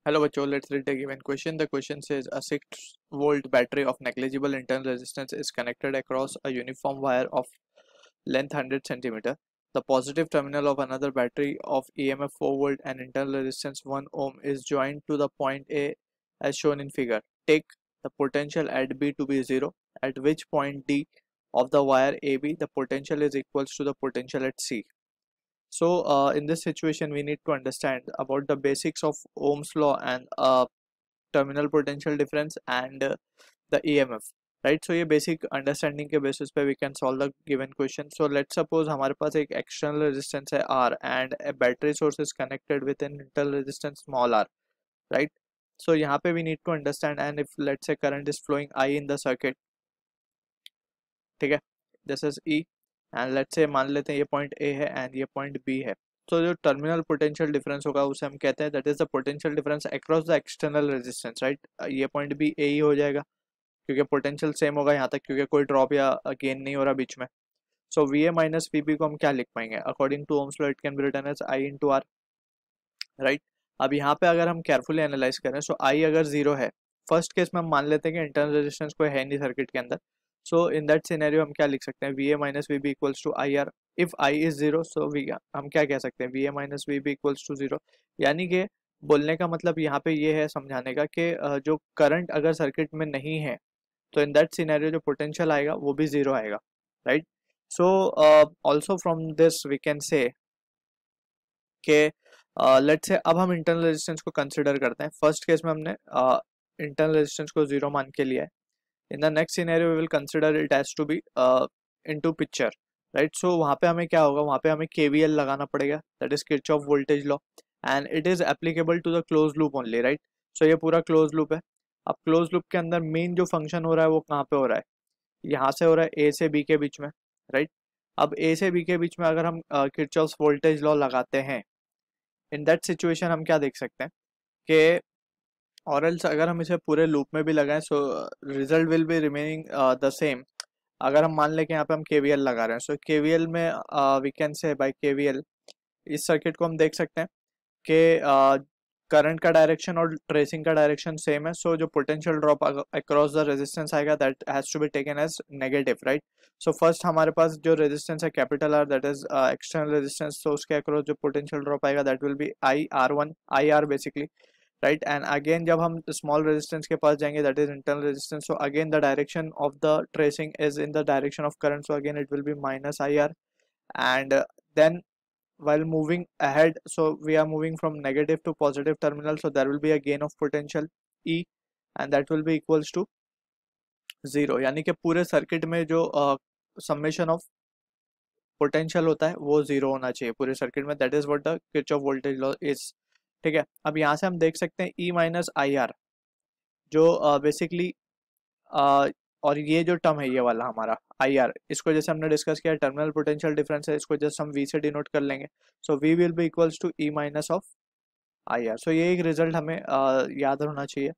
Hello बच्चों, let's read the given question. The question says a 6-volt battery of negligible internal resistance is connected across a uniform wire of length 100 centimeter. The positive terminal of another battery of EMF 4 volt and internal resistance 1 ohm is joined to the point A as shown in figure. Take the potential at B to be 0, at which point D of the wire AB the potential is equals to the potential at C. So in this situation we need to understand about the basics of Ohm's law and terminal potential difference and the EMF, right? So ये basic understanding के basis पे we can solve the given question. So let's suppose हमारे पास एक external resistance है R and a battery source is connected with an internal resistance small r, right? So यहाँ पे we need to understand, and if let's say current is flowing I in the circuit, ठीक है, this is E and let's say मान लेते हैं ये point A है and ये point B है. तो जो टर्मिनल पोटेंशियल डिफरेंस होगा उसे हम कहते हैं that is the potential difference across the external resistance, right. ये पॉइंट भी ए ही हो जाएगा क्योंकि पोटेंशियल सेम होगा यहाँ तक, क्योंकि कोई ड्रॉप या गेन नहीं हो रहा बीच में. So V A minus V B को हम क्या लिख पाएंगे? According to Ohm's law it can be written as I into R, right. अब यहाँ पे अगर हम केयरफुली एनालाइज करें, सो आई अगर जीरो है, फर्स्ट केस में हम मान लेते हैं कि इंटरनल रेजिस्टेंस कोई है नहीं सर्किट के अंदर. सो इन दैट सिनेरियो हम क्या लिख सकते हैं? V A minus V B equals to I R. If I is zero, so V हम क्या कह सकते हैं? V A minus V B equals to zero. यानी कि बोलने का मतलब यहाँ पे ये है समझाने का कि जो करंट अगर सर्किट में नहीं है तो इन दैट सिनेरियो जो पोटेंशियल आएगा वो भी जीरो आएगा, right. So also from this we can say कि लेट्स से अब हम इंटरनल रेजिस्टेंस को कंसिडर करते हैं. फर्स्ट केस में हमने इंटरनल रेजिस्टेंस को जीरो मान के लिया है. In the next scenario we will consider it has to be into picture, right. So वहाँ पे हमें क्या होगा? वहाँ पे हमें केवीएल लगाना पड़ेगा, that is Kirchhoff voltage law, and it is applicable to the close loop only, right. So ये पूरा क्लोज लूप है. अब क्लोज लूप के अंदर मेन जो फंक्शन हो रहा है वो कहाँ पे हो रहा है? यहाँ से हो रहा है ए से बी के बीच में, राइट. अब ए से बी के बीच में अगर हम किरचॉफ वोल्टेज लॉ लगाते हैं, इन दैट सिचुएशन हम क्या देख सकते हैं कि और एल्स अगर हम इसे पूरे लूप में भी लगाएं, so result will be remaining the same. अगर हम मान लें कि यहाँ पे हम केवीएल लगा रहे हैं, सो केवीएल में we can say by KVL इस सर्किट को हम देख सकते हैं कि करंट का डायरेक्शन और ट्रेसिंग का डायरेक्शन सेम है. सो जो potential drop across the resistance आएगा that has to be taken as negative, right. So first हमारे पास जो रेजिस्टेंस है capital R, that is external resistance, तो उसके अक्रॉस जो पोटेंशियल ड्रॉप आएगा that will be I R one, I R basically, right. And again जब हम स्मॉल रेजिस्टेंस के पास जाएंगे that is internal resistance, so again the direction of the tracing is in the direction of current, so again it will be minus IR. And then while moving ahead, so we are moving from negative to positive terminal, so there will be a gain of potential E and that will be equals to zero. यानी कि पूरे circuit में जो summation of potential होता है वो zero होना चाहिए पूरे सर्किट में. That is what the Kirchhoff voltage law is, ठीक है. अब यहाँ से हम देख सकते हैं E माइनस आई आर जो बेसिकली और ये जो टर्म है ये वाला हमारा आई आर, इसको जैसे हमने डिस्कस किया टर्मिनल पोटेंशियल डिफरेंस है, इसको जस्ट हम वी से डिनोट कर लेंगे. So we will be equals to E minus of I R. So ये एक रिजल्ट हमें याद होना चाहिए,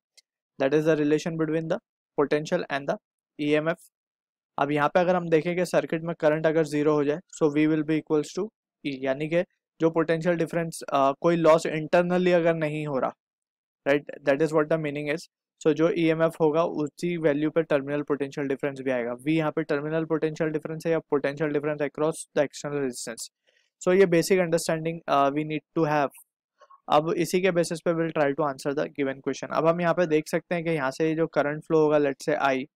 that is the relation between the potential and the E M F. अब यहाँ पे अगर हम देखें कि सर्किट में करंट अगर जीरो हो जाए, so we will be equals to E, यानी कि जो पोटेंशियल डिफरेंस कोई लॉस इंटरनली अगर नहीं हो रहा, right, that is what the meaning is. So जो ईएमएफ होगा उसी वैल्यू पे टर्मिनल पोटेंशियल डिफरेंस भी आएगा. वी यहाँ पे टर्मिनल पोटेंशियल डिफरेंस है या potential difference across the external resistance. So ये basic understanding we need to have. अब इसी के बेसिस पे will try to answer the given question. अब हम यहाँ पे देख सकते हैं कि यहाँ से जो करंट फ्लो होगा let's say I,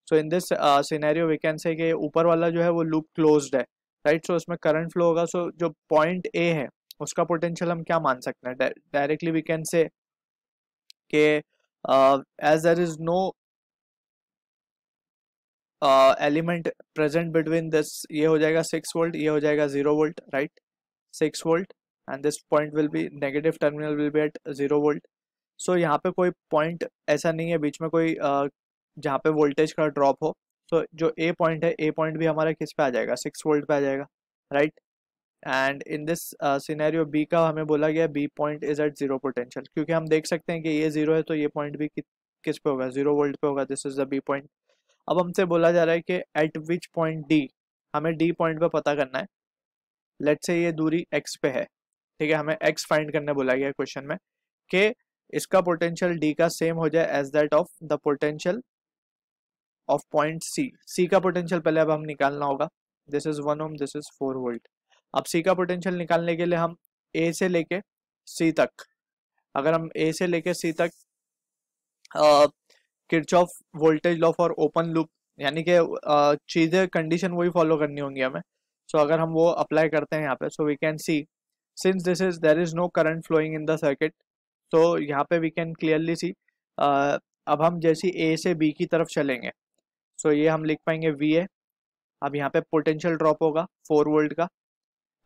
so in this scenario we can say कि ऊपर वाला जो है वो लूप क्लोज्ड है, राइट. सो उसमें करंट फ्लो होगा, सो जो पॉइंट ए है उसका पोटेंशियल हम क्या मान सकते हैं? डायरेक्टली वी कैन से कि as there is no element present between this, ये हो जाएगा 6 वोल्ट, ये हो जाएगा 0 volt, right. 6 volt and this point will be negative terminal will be at 0 volt. So यहाँ पे कोई पॉइंट ऐसा नहीं है बीच में कोई जहाँ पे वोल्टेज का ड्रॉप हो. तो जो ए पॉइंट है, ए पॉइंट भी हमारा किस पे आ जाएगा? 6 वोल्ट पे आ जाएगा, right. And in this scenario B का हमें बोला गया B point is at zero potential, क्योंकि हम देख सकते हैं कि ये जीरो है तो ये पॉइंट भी किस पे होगा? 0 वोल्ट पे होगा. This is the B point. अब हमसे बोला जा रहा है कि एट विच पॉइंट डी, हमें डी पॉइंट पे पता करना है. लेट्स से ये दूरी एक्स पे है, ठीक है. हमें एक्स फाइंड करने बोला गया क्वेश्चन में कि इसका पोटेंशियल डी का सेम हो जाए as that of the potential of point C. C का पोटेंशियल पहले अब हम निकालना होगा। This is 1 ohm, this is 4 volt. अब सी का पोटेंशियल निकालने के लिए हम ए से लेके सी तक, अगर हम ए से लेके सी तक Kirchhoff voltage law for open loop, यानी कि चीजें कंडीशन वही फॉलो करनी होंगी हमें। सो अगर हम वो अप्लाई करते हैं यहाँ पे, so we can see since this is there is no current flowing in the circuit, तो यहाँ पे वी कैन क्लियरली सी अब हम जैसे ए से बी की तरफ चलेंगे, सो ये हम लिख पाएंगे वी ए। अब यहाँ पे पोटेंशियल ड्रॉप होगा 4 वोल्ट का,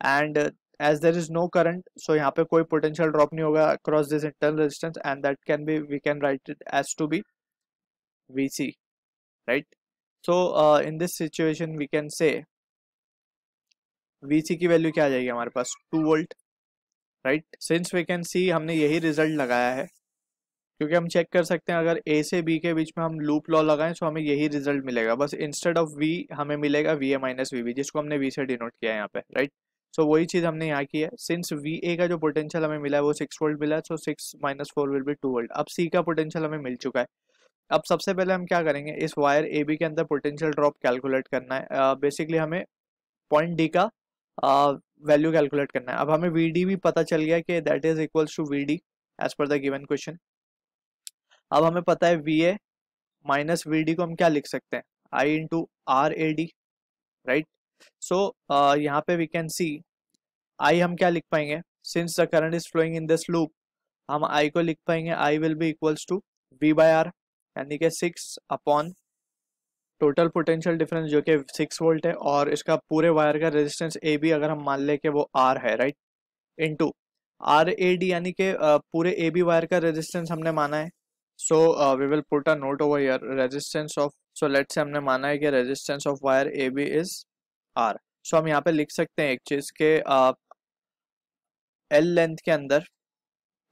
and as there is no current, so यहाँ पे कोई पोटेंशियल ड्रॉप नहीं होगा across this internal resistance, and that can be, we can write it as to be VC, right? So in this situation we can say VC की value क्या आ जाएगी हमारे पास 2 volt, right? Since we can see हमने यही result लगाया है, क्योंकि हम चेक कर सकते हैं अगर A से B के बीच में हम लूप लॉ लगाएं तो हमें यही रिजल्ट मिलेगा, बस इंस्टेड ऑफ V हमें मिलेगा VA माइनस VB, जिसको हमने V से डिनोट किया है यहाँ पे, राइट? सो वही चीज हमने यहाँ की है। सिंस VA का जो पोटेंशियल हमें मिला है वो 6 वोल्ट मिला है, सो 6 माइनस 4 विल बी 2 वोल्ट। अब C का पोटेंशियल हमें मिल चुका है। अब सबसे पहले हम क्या करेंगे, इस वायर ए बी के अंदर पोटेंशियल ड्रॉप कैलकुलेट करना है। बेसिकली हमें पॉइंट डी का वैल्यू कैलकुलेट करना है। अब हमें वी डी भी पता चल गया कि that is equals to V D as per the given question. अब हमें पता है V A minus V D को हम क्या लिख सकते हैं, I into R A D, right? So यहाँ पे वी कैन सी आई हम क्या लिख पाएंगे, since the current is flowing in this loop, हम आई को लिख पाएंगे I will be equals to V by R, यानी कि 6 अपॉन टोटल पोटेंशियल डिफरेंस जो कि 6 वोल्ट है, और इसका पूरे वायर का रेजिस्टेंस ए बी अगर हम मान ले कि वो आर है, right, into R A D, यानी कि पूरे ए बी वायर का रेजिस्टेंस हमने माना है। So we will put a note over here, resistance of, so let's say हमने माना है कि resistance of wire A B is R. So हम यहाँ पे लिख सकते हैं एक चीज के एल लेंथ के अंदर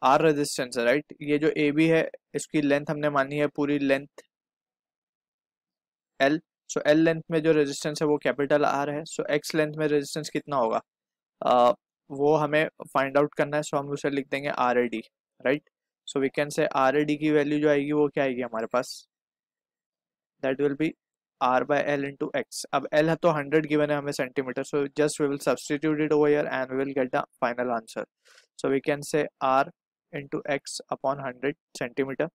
आर रेजिस्टेंस है, राइट? ये जो ए बी है इसकी लेंथ हमने मानी है पूरी length L, so L length में जो रेजिस्टेंस है वो कैपिटल आर है, सो एक्स लेंथ में रेजिस्टेंस कितना होगा वो हमें फाइंड आउट करना है। सो हम उसे लिख देंगे R A D, right? So we can say R A D की वैल्यू जो आएगी वो क्या आएगी हमारे पास, that will be R by L into X. अब एल है तो 100 गिवन है हमें centimetre, so just we will substitute it over here and we will get the final answer. So we can say R into X upon 100 centimetre,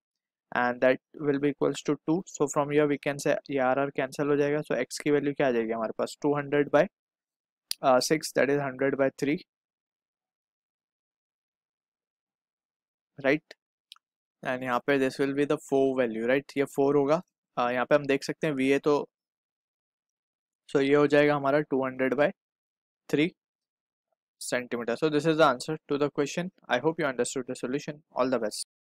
and that will be equals to 2. so from here we can say ये are cancel हो जाएगा, so x की value क्या आ जाएगी हमारे पास 200 by 6, that is 100 by 3, right? and यहाँ पे this will be the 4 value, right? ये 4 होगा। यहाँ पे हम देख सकते हैं VA तो so ये हो जाएगा हमारा 200 by 3 centimeter. So this is the answer to the question. I hope you understood the solution. All the best.